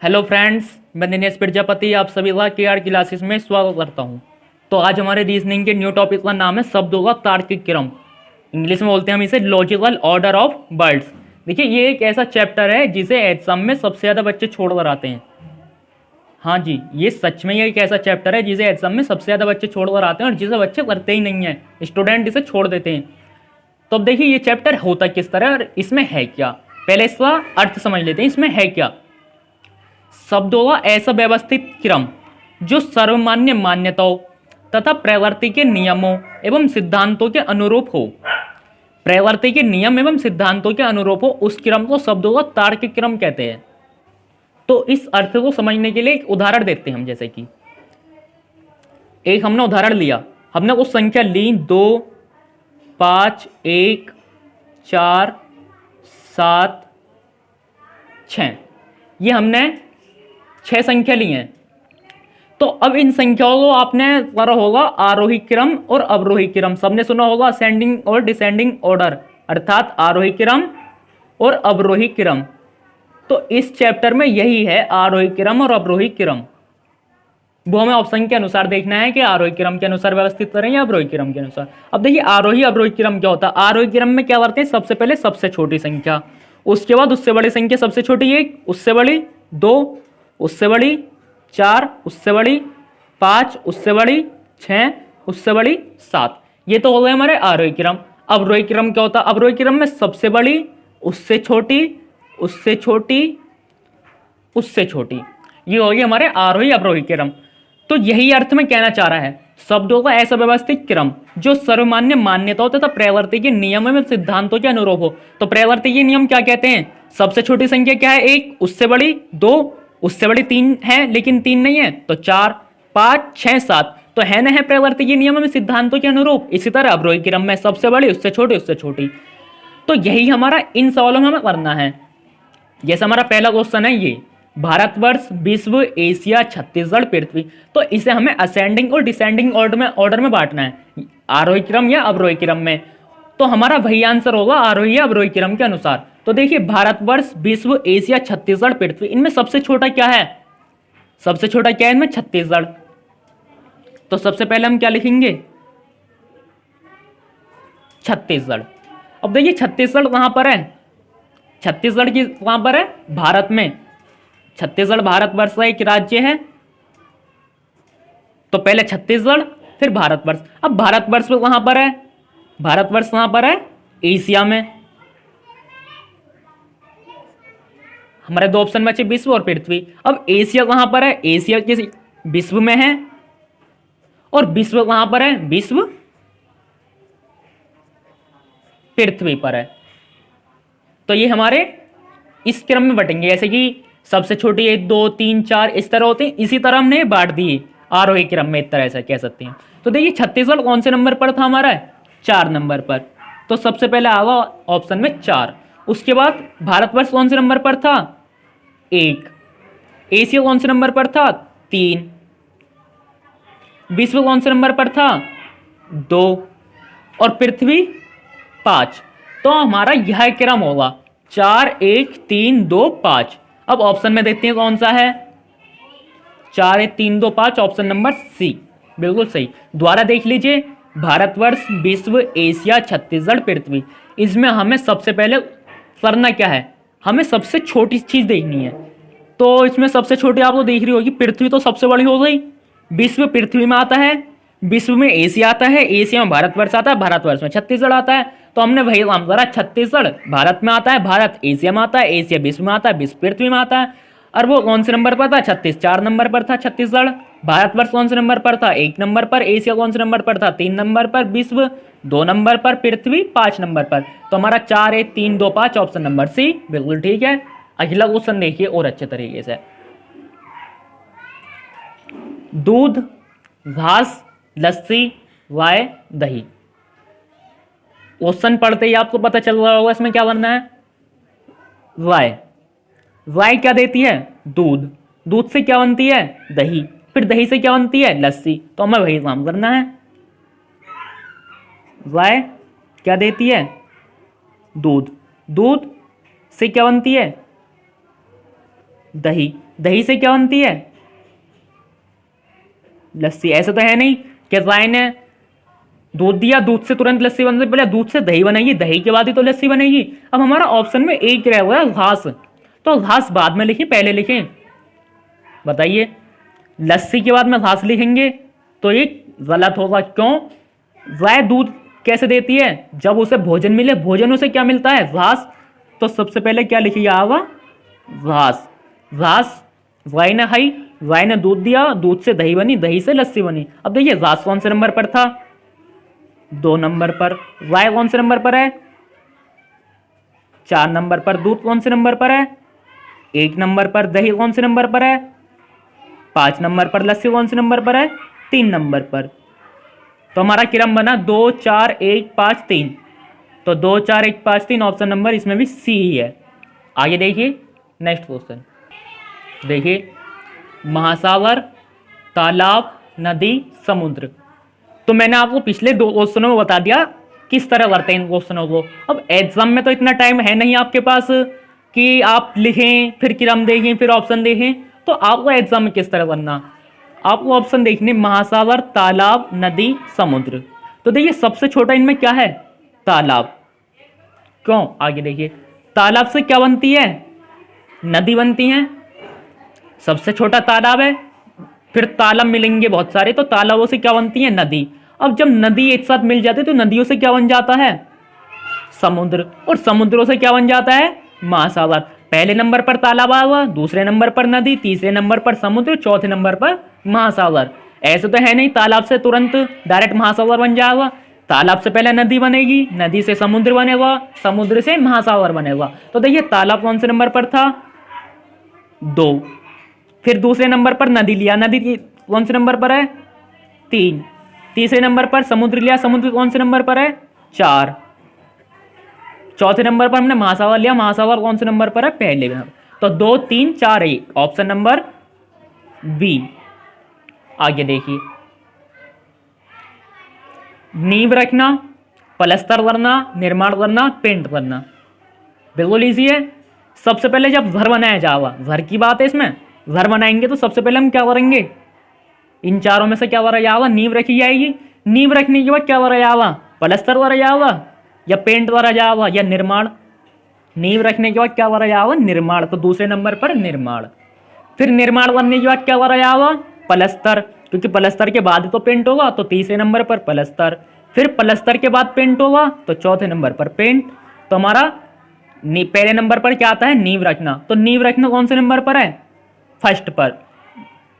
Hello friends, मैं दिनेश प्रजापति आप सभी का केआर क्लासेस में स्वागत करता हूं। तो आज हमारे रीजनिंग के न्यू टॉपिक का नाम है शब्दों का तार्किक क्रम। इंग्लिश में बोलते हैं हम इसे लॉजिकल ऑर्डर ऑफ वर्ड्स। देखिए, ये एक ऐसा चैप्टर है जिसे एग्जाम में सबसे ज़्यादा बच्चे छोड़ कर आते हैं। हाँ जी, ये सच में ये एक ऐसा चैप्टर है जिसे एग्जाम में सबसे ज़्यादा बच्चे छोड़ कर आते हैं और जिसे बच्चे करते ही नहीं हैं, स्टूडेंट इसे छोड़ देते हैं। तो अब देखिए, ये चैप्टर होता किस तरह और इसमें है क्या। पहले इसका अर्थ समझ लेते हैं, इसमें है क्या। शब्दों का ऐसा व्यवस्थित क्रम जो सर्वमान्य मान्यताओं तथा प्रवृत्ति के नियमों एवं सिद्धांतों के अनुरूप हो। प्रवृत्ति के नियम एवं सिद्धांतों के अनुरूप हो, उस क्रम को शब्दों का तार्किक क्रम कहते हैं। तो इस अर्थ को समझने के लिए एक उदाहरण देते हैं हम। जैसे कि एक हमने उदाहरण लिया, हमने उस संख्या ली 2, 5, 1, 4, 7, 6। ये हमने 6 संख्या ली हैं। तो अब इन संख्याओं को आपने पढ़ा होगा आरोही क्रम और अवरोही क्रम। सबने सुना होगा असेंडिंग और डिसेंडिंग ऑर्डर, अर्थात आरोही क्रम और अवरोही क्रम। तो इस चैप्टर में यही है, आरोही क्रम और अवरोही क्रम। वो हमें ऑप्शन के अनुसार देखना है कि आरोही क्रम के अनुसार व्यवस्थित करें या अवरोही क्रम के अनुसार। अब देखिए, आरोही अवरोही क्रम क्या होता है। आरोही क्रम में क्या करते हैं, सबसे पहले सबसे छोटी संख्या, उसके बाद उससे बड़ी संख्या, सबसे छोटी 1, उससे बड़ी 2, उससे बड़ी 4, उससे बड़ी 5, उससे बड़ी 6, उससे बड़ी 7। ये तो हो गए हमारे आरोही क्रम। अवरोही क्रम क्या होता है, अवरोही क्रम में सबसे बड़ी, उससे छोटी, उससे छोटी, उससे छोटी। ये हो गई हमारे आरोही अवरोही क्रम। तो यही अर्थ में कहना चाह रहा है, शब्दों का ऐसा व्यवस्थित क्रम जो सर्वमान्य मान्यताओं तथा प्रवृत्ति के नियम एवं सिद्धांतों के अनुरूप हो। तो प्रवृत्ति के नियम क्या कहते हैं, सबसे छोटी संख्या क्या है 1, उससे बड़ी 2, उससे बड़ी 3 है लेकिन 3 नहीं है तो 4, 5, 6, 7। तो है ना, है प्रवृत्ति के नियम एवं सिद्धांतों के अनुरूप। इसी तरह अवरोही क्रम में सबसे बड़ी, उससे छोटी, उससे छोटी। तो यही हमारा इन सवालों में हमें करना है। जैसे हमारा पहला क्वेश्चन है ये, भारतवर्ष, विश्व, एशिया, छत्तीसगढ़, पृथ्वी। तो इसे हमें असेंडिंग और डिसेंडिंग ऑर्डर में बांटना है, आरोही क्रम या अवरोही क्रम में। तो हमारा वही आंसर होगा आरोही या अवरोही क्रम के अनुसार। तो देखिए, भारतवर्ष, विश्व, एशिया, छत्तीसगढ़, पृथ्वी, इनमें सबसे छोटा क्या है, सबसे छोटा क्या है इनमें, छत्तीसगढ़। तो सबसे पहले हम क्या लिखेंगे, छत्तीसगढ़। अब देखिए, छत्तीसगढ़ कहां पर है, छत्तीसगढ़ की कहां पर है, भारत में। छत्तीसगढ़ भारतवर्ष का एक राज्य है। तो पहले छत्तीसगढ़ फिर भारतवर्ष। अब भारतवर्ष में कहां पर है, भारतवर्ष कहां पर है, एशिया में। हमारे दो ऑप्शन बचे, विश्व और पृथ्वी। अब एशिया कहां पर है, एशिया किस विश्व में है, और विश्व कहां पर है, विश्व पृथ्वी पर है। तो ये हमारे इस क्रम में बटेंगे, जैसे कि सबसे छोटी 1, 2, 3, 4 इस तरह होते हैं। इसी तरह हमने बांट दिए आरोही क्रम में, इस तरह से कह सकते हैं। तो देखिए, छत्तीसगढ़ कौन से नंबर पर था हमारा, 4 नंबर पर। तो सबसे पहले आगा ऑप्शन में 4। उसके बाद भारतवर्ष कौन से नंबर पर था, 1। एशिया कौन से नंबर पर था, 3। विश्व कौन से नंबर पर था, 2। और पृथ्वी 5। तो हमारा यह क्रम होगा 4, 1, 3, 2, 5। अब ऑप्शन में देखते हैं कौन सा है, 4, 1, 3, 2, 5, ऑप्शन नंबर सी, बिल्कुल सही। दोबारा देख लीजिए, भारतवर्ष, विश्व, एशिया, छत्तीसगढ़, पृथ्वी। इसमें हमें सबसे पहले करना क्या है, हमें सबसे छोटी चीज देखनी है। तो इसमें सबसे छोटी आपको देख रही होगी, पृथ्वी तो सबसे बड़ी हो गई। विश्व पृथ्वी में आता है, विश्व में एशिया आता है, एशिया में भारतवर्ष आता है, भारतवर्ष में छत्तीसगढ़ आता है। तो हमने वही काम करा, छत्तीसगढ़ भारत में आता है, भारत एशिया में आता है, एशिया विश्व में आता है, विश्व पृथ्वी में आता है। और वो कौन से नंबर पर था, 4 नंबर पर था छत्तीसगढ़। भारतवर्ष कौन से नंबर पर था, 1 नंबर पर। एशिया कौन से नंबर पर था, 3 नंबर पर। विश्व 2 नंबर पर। पृथ्वी 5 नंबर पर। तो हमारा 4, 1, 3, 2, 5, ऑप्शन नंबर सी बिल्कुल ठीक है। अगला क्वेश्चन देखिए और अच्छे तरीके से, दूध, घास, लस्सी, वाय, दही। क्वेश्चन पढ़ते ही आपको पता चल रहा होगा इसमें क्या बनना है, वाय। वाय क्या देती है, दूध। दूध से क्या बनती है, दही। फिर दही से क्या बनती है, लस्सी। तो हमें वही काम करना है। वाय क्या देती है, दूध। दूध से क्या बनती है, दही। दही से क्या बनती है? लस्सी। ऐसा तो है नहीं कि राय ने दूध दिया, दूध से तुरंत लस्सी बन रही, पहले दूध से दही बनेगी, दही के बाद ही तो लस्सी बनेगी। अब हमारा ऑप्शन में एक रह गया घास, तो घास बाद में लिखें पहले लिखें? बताइए, लस्सी के बाद में घास लिखेंगे तो ये गलत होगा। क्यों? गाय दूध कैसे देती है? जब उसे भोजन मिले, भोजन उसे क्या मिलता है? घास। तो सबसे पहले क्या लिखिए आगा? घास। घास गाय ने खाई, गाय ने दूध दिया, दूध से दही बनी, दही से लस्सी बनी। अब देखिए घास कौन से नंबर पर था? 2 नंबर पर। गाय कौन से नंबर पर है? 4 नंबर पर। दूध कौन से नंबर पर है? 1 नंबर पर। दही कौन से नंबर पर है? 5 नंबर पर। लस्सी कौन से नंबर पर है? 3 नंबर पर। तो हमारा क्रम बना 2 4 1 5 3। तो 2 4 1 5 3 ऑप्शन नंबर इसमें भी सी ही है। आगे देखिए नेक्स्ट क्वेश्चन। देखिए, महासागर, तालाब, नदी, समुद्र। तो मैंने आपको पिछले 2 क्वेश्चनों में बता दिया किस तरह करते हैं इन क्वेश्चनों को। अब एग्जाम में तो इतना टाइम है नहीं आपके पास कि आप लिखें फिर क्रम देखें फिर ऑप्शन देखें। तो आपको एग्जाम में किस तरह करना, आपको ऑप्शन देखने महासागर, तालाब, नदी, समुद्र। तो देखिए सबसे छोटा इनमें क्या है? तालाब। क्यों? आगे देखिए, तालाब से क्या बनती है? नदी बनती है। सबसे छोटा तालाब है, फिर तालाब मिलेंगे बहुत सारे, तो तालाबों से क्या बनती है? नदी। अब जब नदी एक साथ मिल जाती है तो नदियों से क्या बन जाता है? समुद्र। और समुद्रों से क्या बन जाता है? महासागर। पहले नंबर पर तालाब आएगा, दूसरे नंबर पर नदी, तीसरे नंबर पर समुद्र, चौथे नंबर पर महासागर। ऐसे तो है नहीं तालाब से तुरंत डायरेक्ट महासागर बन जाएगा। तालाब से पहले नदी बनेगी, नदी से समुद्र बनेगा, समुद्र से महासागर बनेगा। तो देखिए तालाब कौन से नंबर पर था? 2। फिर दूसरे नंबर पर नदी लिया, नदी कौन से नंबर पर है? 3। तीसरे नंबर पर समुद्र लिया, समुद्र कौन से नंबर पर है? 4। चौथे नंबर पर हमने महासागर लिया, महासागर कौन से नंबर पर है? पहले नंबर। तो 2 3 4 1 ऑप्शन नंबर बी। आगे देखिए, नींव रखना, पलस्तर करना, निर्माण करना, पेंट करना। बिल्कुल इजी है। सबसे पहले जब घर बनाया जाएगा, घर की बात है इसमें, घर बनाएंगे तो सबसे पहले हम क्या करेंगे? इन चारों में से क्या करा जाएगा? नींव रखी जाएगी। नींव रखने के बाद क्या करा जाएगा? पलस्तर करा जाएगा या पेंट करा जाएगा या निर्माण? नींव रखने के बाद क्या करा जाएगा? निर्माण। तो दूसरे नंबर पर निर्माण। फिर निर्माण करने के बाद क्या करा जाएगा? पलस्तर, क्योंकि पलस्तर के बाद तो पेंट होगा, तो तीसरे नंबर पर पलस्तर। फिर पलस्तर के बाद पेंट होगा तो चौथे नंबर पर पेंट। तो हमारा पहले नंबर पर क्या आता है? नींव रखना। तो नींव रखना कौन से नंबर पर है? फर्स्ट पर।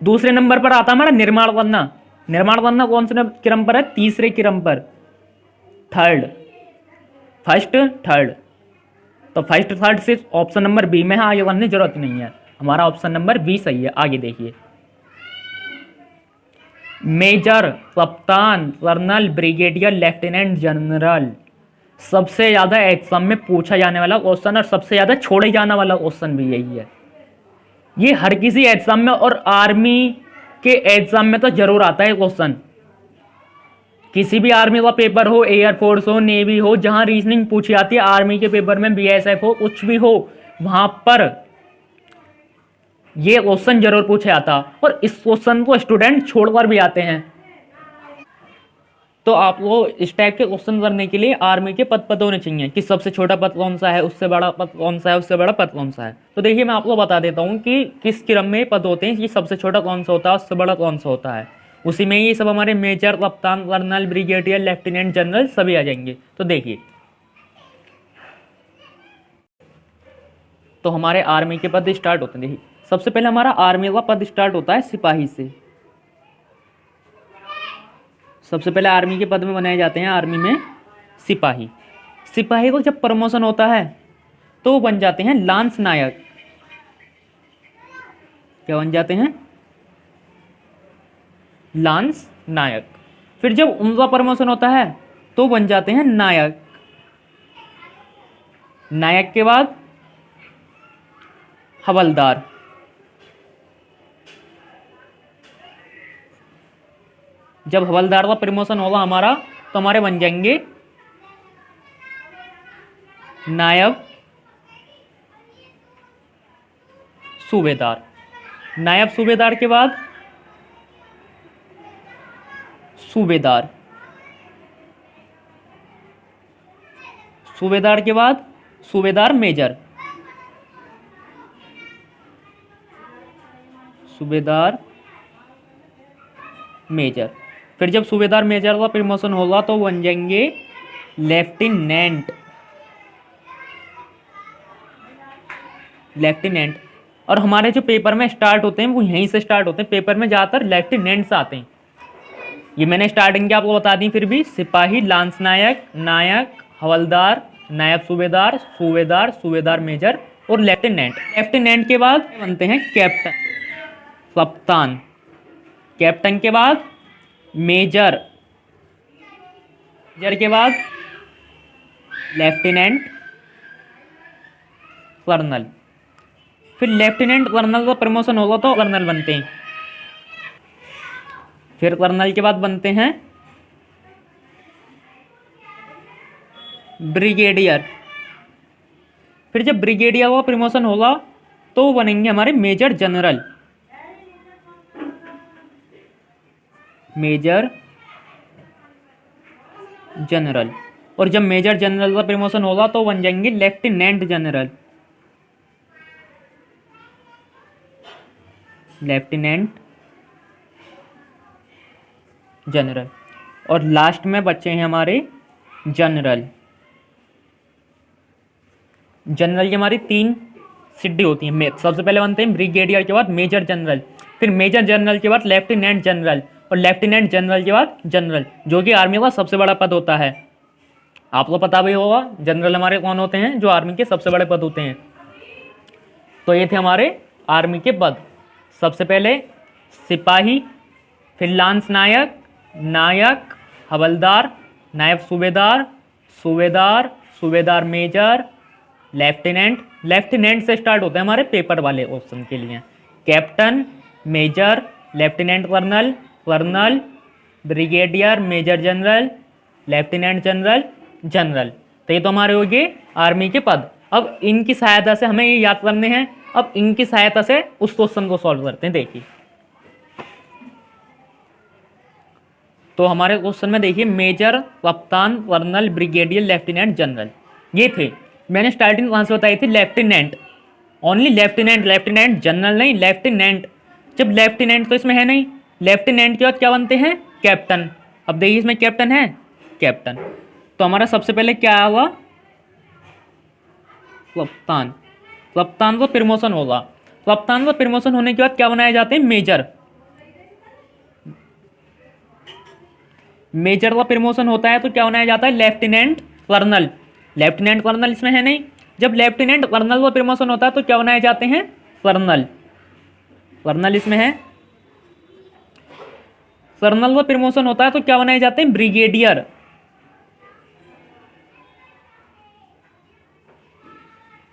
दूसरे नंबर पर आता है हमारा निर्माण करना। निर्माण करना कौन से क्रम पर है? तीसरे क्रम पर, थर्ड। First third. तो फर्स्ट थर्ड से ऑप्शन नंबर बी में है, आगे बढ़ने की जरूरत नहीं है। हमारा ऑप्शन नंबर बी सही है। आगे देखिए, मेजर, कप्तान, कर्नल, ब्रिगेडियर, लेफ्टिनेंट जनरल। सबसे ज्यादा एग्जाम में पूछा जाने वाला क्वेश्चन और सबसे ज्यादा छोड़े जाने वाला क्वेश्चन भी यही है। ये हर किसी एग्जाम में और आर्मी के एग्जाम में तो जरूर आता है क्वेश्चन। किसी भी आर्मी का पेपर हो, एयरफोर्स हो, नेवी हो, जहां रीजनिंग पूछी जाती है, आर्मी के पेपर में बीएसएफ हो, कुछ भी हो, वहां पर ये क्वेश्चन जरूर पूछा जाता। और इस क्वेश्चन को स्टूडेंट छोड़कर भी आते हैं। तो आपको इस टाइप के क्वेश्चन करने के लिए आर्मी के पद पता होने चाहिए कि सबसे छोटा पद कौन सा है, उससे बड़ा पद कौन सा है, उससे बड़ा पद कौन सा है। तो देखिए मैं आपको बता देता हूँ कि किस क्रम में पद होते हैं कि सबसे छोटा कौन सा होता है, उससे बड़ा कौन सा होता है। उसी में ये सब हमारे मेजर, कप्तान, कर्नल, ब्रिगेडियर, लेफ्टिनेंट जनरल सभी आ जाएंगे। तो देखिए, तो हमारे आर्मी के पद स्टार्ट होते हैं। देखिए सबसे पहले हमारा आर्मी का पद स्टार्ट होता है सिपाही से। सबसे पहले आर्मी के पद में बनाए जाते हैं आर्मी में सिपाही। सिपाही को जब प्रमोशन होता है तो वो बन जाते हैं लांस नायक। क्या बन जाते हैं? लांस नायक। फिर जब उनका प्रमोशन होता है तो बन जाते हैं नायक। नायक के बाद हवलदार। जब हवलदार का प्रमोशन होगा हमारा तो हमारे बन जाएंगे नायब सूबेदार। नायब सूबेदार के बाद सूबेदार, सूबेदार के बाद सूबेदार मेजर, सूबेदार मेजर। फिर जब सूबेदार मेजर का प्रमोशन होगा तो बन जाएंगे लेफ्टिनेंट, लेफ्टिनेंट। और हमारे जो पेपर में स्टार्ट होते हैं वो यहीं से स्टार्ट होते हैं, पेपर में ज़्यादातर लेफ्टिनेंट्स आते हैं। ये मैंने स्टार्टिंग के आपको बता दी। फिर भी सिपाही, लांस नायक, नायक, हवलदार, नायब सूबेदार, सूबेदार, सूबेदार मेजर और लेफ्टिनेंट। लेफ्टिनेंट के बाद बनते हैं कैप्टन, कप्तान। कैप्टन के बाद मेजर, मेजर के बाद लेफ्टिनेंट, कर्नल। फिर लेफ्टिनेंट कर्नल का प्रमोशन होगा तो कर्नल बनते हैं। फिर कर्नल के बाद बनते हैं ब्रिगेडियर। फिर जब ब्रिगेडियर का प्रमोशन होगा तो वो बनेंगे हमारे मेजर जनरल, मेजर जनरल। और जब मेजर जनरल का प्रमोशन होगा तो बन जाएंगे लेफ्टिनेंट जनरल, लेफ्टिनेंट जनरल। और लास्ट में बच्चे हैं हमारे जनरल। जनरल की हमारी 3 सीढ़ी होती हैं। सबसे पहले बनते हैं ब्रिगेडियर के बाद मेजर जनरल, फिर मेजर जनरल के बाद लेफ्टिनेंट जनरल और लेफ्टिनेंट जनरल के बाद जनरल, जो कि आर्मी का सबसे बड़ा पद होता है। आपको पता भी होगा जनरल हमारे कौन होते हैं, जो आर्मी के सबसे बड़े पद होते हैं। तो ये थे हमारे आर्मी के पद। सबसे पहले सिपाही, फिर लांस नायक, नायक, हवलदार, नायब Subedar, Subedar, Subedar major, lieutenant. Lieutenant से स्टार्ट होता है हमारे पेपर वाले ऑप्शन के लिए। Captain, major, lieutenant colonel, colonel, brigadier, major general, lieutenant general, general. तो ये तो हमारे हो गए आर्मी के पद। अब इनकी सहायता से हमें ये याद करने हैं। अब इनकी सहायता से उस क्वेश्चन को सॉल्व करते हैं। देखिए, तो हमारे क्वेश्चन में देखिए मेजर, कप्तान, कर्नल, ब्रिगेडियर, लेफ्टिनेंट, जनरल, ये थे। मैंने स्टार्टिंग कहाँ से बताई थी? Lieutenant, only lieutenant, lieutenant general नहीं, लेफ्टिनेंट। जब लेफ्टिनेंट तो इसमें है नहीं, लेफ्टिनेंट के बाद क्या बनते हैं? कैप्टन। अब देखिए इसमें कैप्टन है, कैप्टन। तो हमारा सबसे पहले क्या होगा? कप्तान। कप्तान को प्रमोशन होगा। कप्तान को प्रमोशन होने के बाद क्या बनाए जाते हैं? मेजर। मेजर का प्रमोशन होता है तो क्या बनाया जाता है? Lieutenant colonel. लेफ्टिनेंट कर्नल इसमें है नहीं। जब लेफ्टिनेंट कर्नल का प्रमोशन होता है तो क्या बनाए जाते हैं? कर्नल। कर्नल इसमें है। कर्नल का प्रमोशन होता है तो क्या बनाए जाते हैं? ब्रिगेडियर।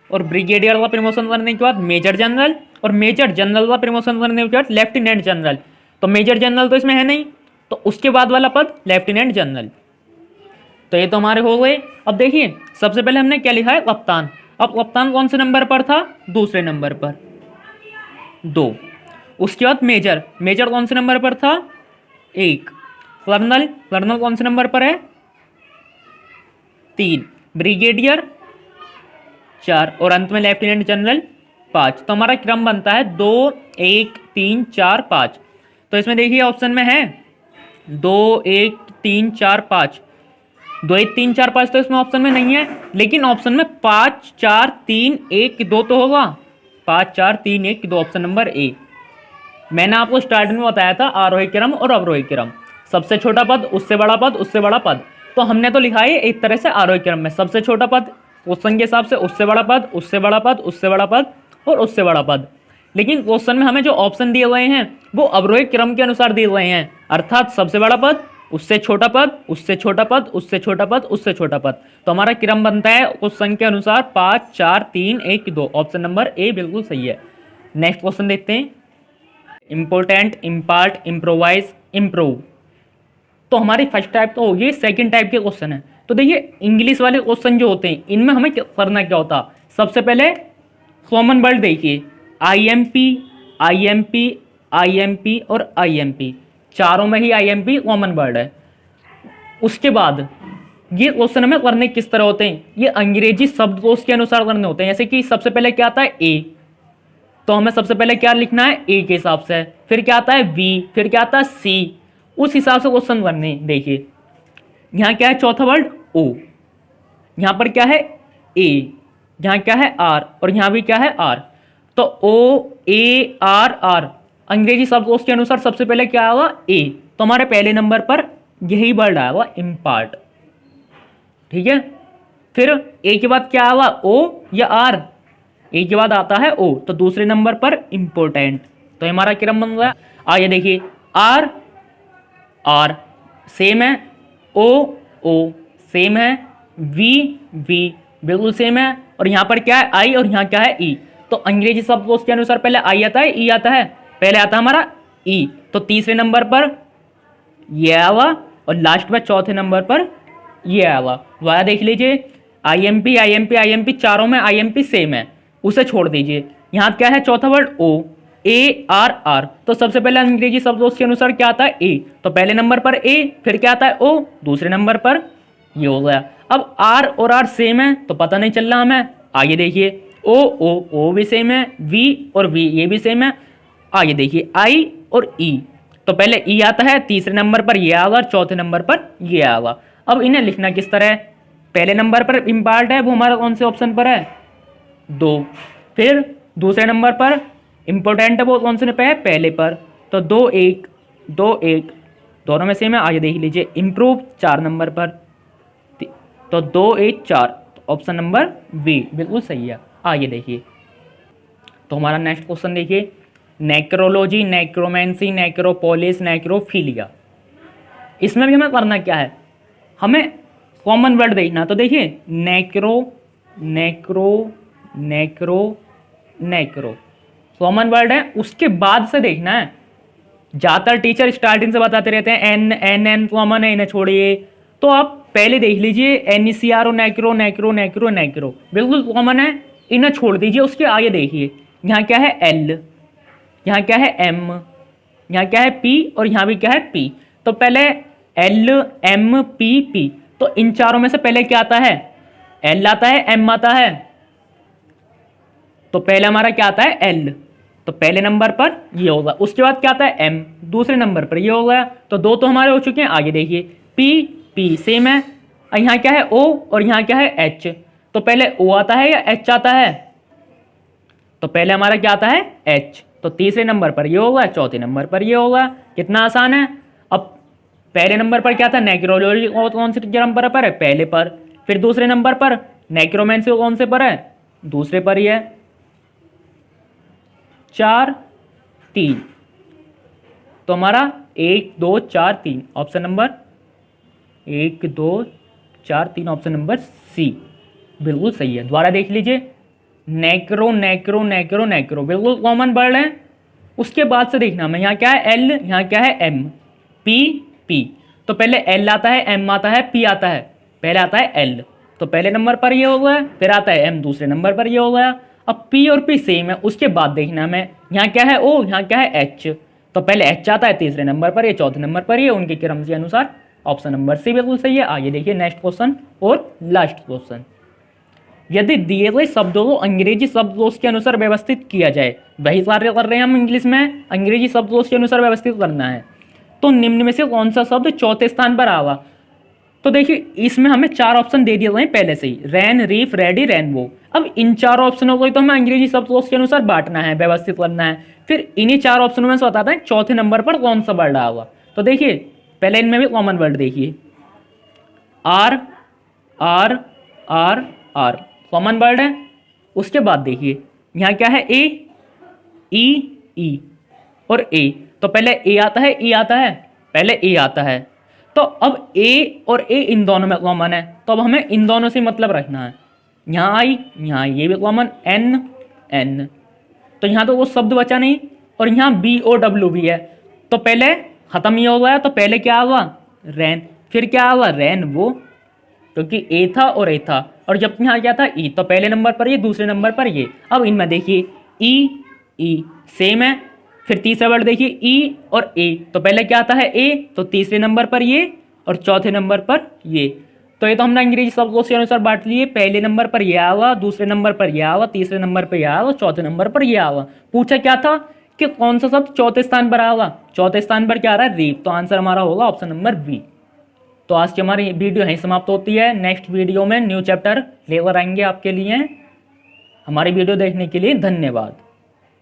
और ब्रिगेडियर का प्रमोशन करने के बाद मेजर जनरल, और मेजर जनरल का प्रमोशन करने के बाद लेफ्टिनेंट जनरल। तो मेजर जनरल तो इसमें है नहीं, तो उसके बाद वाला पद लेफ्टिनेंट जनरल। तो ये तो हमारे हो गए। अब देखिए सबसे पहले हमने क्या लिखा है? कप्तान। अब कप्तान कौन से नंबर पर था? दूसरे नंबर पर, 2। उसके बाद मेजर। मेजर कौन से नंबर पर था? 1। कर्नल, कर्नल कौन से नंबर पर है? 3। ब्रिगेडियर 4 और अंत में लेफ्टिनेंट जनरल 5। तो हमारा क्रम बनता है 2 1 3 4 5। तो इसमें देखिए ऑप्शन में है 2 1 3 4 5। 2 1 3 4 5 तो इसमें ऑप्शन में नहीं है, लेकिन ऑप्शन में 5 4 3 1 2 तो होगा। 5 4 3 1 2 ऑप्शन नंबर ए। मैंने आपको स्टार्टिंग में बताया था आरोही क्रम और अवरोही क्रम। सबसे छोटा पद, उससे बड़ा पद, उससे बड़ा पद। तो हमने तो लिखा है एक तरह से आरोही क्रम में सबसे छोटा पद क्वेश्चन के हिसाब से, उससे बड़ा पद, उससे बड़ा पद, उससे बड़ा पद और उससे बड़ा पद। लेकिन क्वेश्चन में हमें जो ऑप्शन दिए हुए हैं वो अवरोही क्रम के अनुसार दिए हुए हैं, अर्थात सबसे बड़ा पद, उससे छोटा पद, उससे छोटा पद, उससे छोटा पद, उससे छोटा पद। तो हमारा क्रम बनता है क्वेश्चन के अनुसार 5 4 3 1 2। ऑप्शन नंबर ए बिल्कुल सही है। नेक्स्ट क्वेश्चन देखते हैं। Important, impart, improvise, improve. तो हमारी फर्स्ट टाइप तो होगी। सेकंड टाइप के क्वेश्चन है। तो देखिए इंग्लिश वाले क्वेश्चन जो होते हैं इनमें हमें करना क्या होता? सबसे पहले कॉमन वर्ड देखिए, IMP, IMP, IMP और IMP, चारों में ही IMP कॉमन वर्ड है। उसके बाद ये क्वेश्चन हमें करने किस तरह होते हैं, ये अंग्रेजी शब्दकोश के अनुसार करने होते हैं। जैसे कि सबसे पहले क्या आता है ए, तो हमें सबसे पहले क्या लिखना है ए के हिसाब से, फिर क्या आता है बी, फिर क्या आता है सी, उस हिसाब से क्वेश्चन करने। देखिए यहाँ क्या है चौथा वर्ड ओ, यहाँ पर क्या है ए, यहाँ क्या है आर और यहाँ भी क्या है आर। तो ओ ए आर आर अंग्रेजी शब्दकोश के अनुसार सबसे पहले क्या आएगा ए, तो हमारे पहले नंबर पर यही वर्ड आएगा इम्पार्ट। ठीक है, फिर ए के बाद क्या आएगा ओ या आर, ए के बाद आता है ओ, तो दूसरे नंबर पर इंपोर्टेंट। तो हमारा क्रम बन गया। आइए देखिए आर आर सेम है, ओ ओ सेम है, वी वी बिल्कुल सेम है, और यहाँ पर क्या है आई और यहाँ क्या है ई। तो अंग्रेजी शब्दकोश के अनुसार पहले आई आता है ई आता है, पहले आता है हमारा ई, तो तीसरे नंबर पर ये आएगा और लास्ट में चौथे नंबर पर ये आएगा। दोबारा देख लीजिए IMP IMP IMP, चारों में IMP सेम है, उसे छोड़ दीजिए। यहाँ क्या है चौथा word O A R R, तो सबसे पहले अंग्रेजी शब्दकोश के अनुसार क्या आता है ए, तो पहले नंबर पर ए, फिर क्या आता है ओ, दूसरे नंबर पर ये हो गया। अब आर और आर सेम है तो पता नहीं चल रहा हमें। आगे देखिए ओ भी सेम है, वी और वी ये भी सेम है। आगे देखिए आई और ई, तो पहले ई आता है, तीसरे नंबर पर ये आएगा, चौथे नंबर पर ये आएगा। अब इन्हें लिखना किस तरह है, पहले नंबर पर इम्पार्ट है वो हमारा कौन से ऑप्शन पर है दो, फिर दूसरे नंबर पर इंपोर्टेंट है वो कौन से पे है पहले पर, तो दो एक दोनों में सेम है। आगे देख लीजिए इम्प्रूव 4 नंबर पर, तो 2 1 4, ऑप्शन नंबर बी बिल्कुल सही है। आगे देखिए तो हमारा नेक्स्ट क्वेश्चन देखिए नेक्रोलॉजी, नेक्रोमेंसी, नेक्रोपोलिस, नेक्रोफिलिया। इसमें भी हमें करना क्या है, हमें कॉमन वर्ड देखना। तो देखिए नेक्रो नेक्रो नेक्रो नेक्रो कॉमन वर्ड है, उसके बाद से देखना है। ज़्यादातर टीचर स्टार्टिंग से बताते रहते हैं एन एन एन कॉमन है, इन्हें छोड़िए। तो आप पहले देख लीजिए NECRO नेक्रो नेक्रो नेक्रो नेक्रो बिल्कुल कॉमन है, इन्हें छोड़ दीजिए। उसके आगे देखिए यहाँ क्या है L, यहाँ क्या है M, यहाँ क्या है P और यहाँ भी क्या है P। तो पहले L M P P, तो इन चारों में से पहले क्या आता है L आता है M आता है, तो पहले हमारा क्या आता है L, तो पहले नंबर पर ये होगा। उसके बाद क्या आता है M, दूसरे नंबर पर ये हो गया। तो दो तो हमारे हो चुके हैं। आगे देखिए P P सेम है, यहाँ क्या है O और यहाँ क्या है H, तो पहले O आता है या H आता है, तो पहले हमारा क्या आता है H, तो तीसरे नंबर पर ये होगा, चौथे नंबर पर ये होगा। कितना आसान है। अब पहले नंबर पर क्या था नेक्रोलॉजी, कौन से नंबर पर है पहले पर, फिर दूसरे नंबर पर नेक्रोमेंसी कौन से पर है दूसरे पर ही है, 4 3, तो हमारा 1 2 4 3 option number 1 2 4 3 option number C बिल्कुल सही है। दोबारा देख लीजिए नेक्रो नेक्रो नेक्रो नेक्रो बिल्कुल कॉमन वर्ड है। उसके बाद से देखना हमें यहाँ क्या है L, यहाँ क्या है M, P P, तो पहले L आता है, M आता है, P आता है, पहले आता है L, तो पहले नंबर पर ये हो गया, फिर आता है M, दूसरे नंबर पर ये हो गया। अब P और P सेम है, उसके बाद देखना हमें यहाँ क्या है O, यहाँ क्या है H, तो पहले H आता है, तीसरे नंबर पर ये, चौथे नंबर पर ये, उनके क्रम के अनुसार ऑप्शन नंबर सी बिल्कुल सही है। आगे देखिए नेक्स्ट क्वेश्चन और लास्ट क्वेश्चन, यदि दिए गए शब्दों को अंग्रेजी शब्दकोश के अनुसार व्यवस्थित किया जाए, वही कार्य कर रहे हैं हम इंग्लिश में, अंग्रेजी शब्दकोश के अनुसार व्यवस्थित करना है, तो निम्न में से कौन सा शब्द चौथे स्थान पर आएगा। तो देखिए इसमें हमें 4 ऑप्शन दे दिए गए पहले से ही, रैन रीफ रेडी रेनबो। अब इन 4 ऑप्शनों को तो हमें अंग्रेजी शब्दकोश के अनुसार बांटना है, व्यवस्थित करना है। फिर इन्हीं 4 ऑप्शनों में से बताते हैं चौथे नंबर पर कौन सा वर्ड आएगा। तो देखिए पहले इनमें भी कॉमन वर्ड देखिए, R R R R common word है। उसके बाद देखिए यहाँ क्या है ए ई ई और ए, तो पहले ए आता है ई आता है, पहले ए आता है, तो अब ए और ए इन दोनों में कॉमन है, तो अब हमें इन दोनों से मतलब रखना है। यहाँ आई, यहाँ ये भी कॉमन, एन एन, तो यहाँ तो वो शब्द बचा नहीं, और यहाँ बी ओ डब्ल्यू भी है, तो पहले खत्म ये हो गया, तो पहले क्या आगा रैन, फिर क्या आगा रैन वो, क्योंकि ए था और ए था, और जब यहाँ क्या था ई, तो पहले नंबर पर ये, दूसरे नंबर पर ये। अब इनमें देखिए ई ई सेम है, फिर तीसरा वर्ड देखिए ई और ए, तो पहले क्या आता है ए, तो तीसरे नंबर पर ये और चौथे नंबर पर ये। तो ये तो हमने अंग्रेजी शब्दकोश के अनुसार बांट लिए, पहले नंबर पर ये आवा, दूसरे नंबर पर यह आवा, तीसरे नंबर पर यह आवा, चौथे नंबर पर यह आवा। पूछा क्या था कि कौन सा शब्द चौथे स्थान पर आवा, चौथे स्थान पर क्या आ रहा है रीप, तो आंसर हमारा होगा ऑप्शन नंबर बी। तो आज की हमारी वीडियो यहीं समाप्त होती है। नेक्स्ट वीडियो में न्यू चैप्टर लेकर आएंगे आपके लिए। हमारी वीडियो देखने के लिए धन्यवाद।